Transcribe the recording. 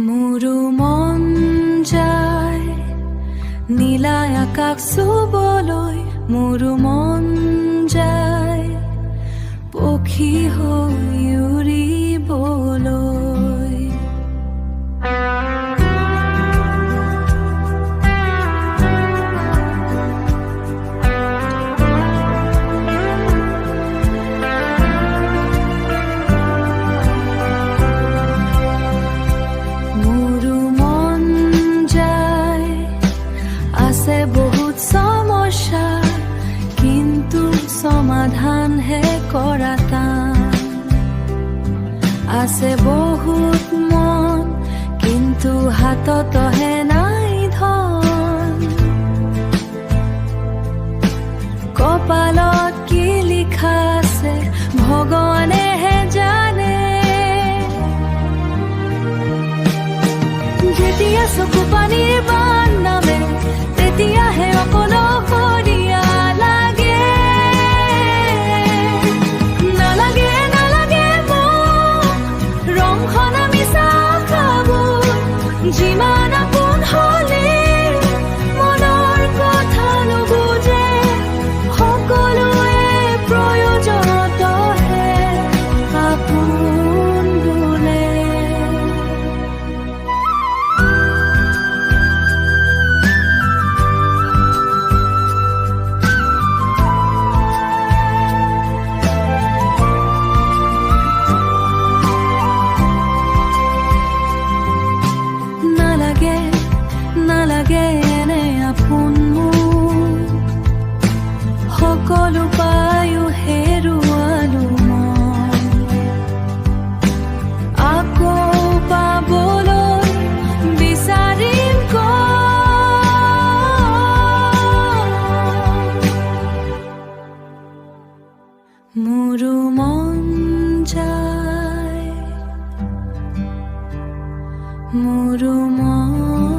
মোৰো মন যায় নীলা আকাশ চুবলৈ, মোৰো মন যায় পক্ষী হৈ উৰিবলৈ। বহুত সমস্যা কিন্তু সমাধান হে কৰা টান, আছে বহুত মন কিন্তু হাততহে নাই ধন। কপালত কি লিখা আছে ভগৱানেহে জানে, যেতিয়া চকু পানীৰ বান নামে তেতিয়াহে অকলশৰীয়া লাগে। নালাগে নালাগে মোক ৰংখন মিছা খাবোৰ, যিমান আপোন হ'লে মনৰ কথা নুবুজে, সকলোৱে প্ৰয়োজনতহে আপোন বোলে। নালাগে এনে আপোন মোৰ, সকলো পায়ো হেৰুৱালো মই, আকৌ পাবলৈ বিচাৰিম মোৰো মন যায়, মোৰো মন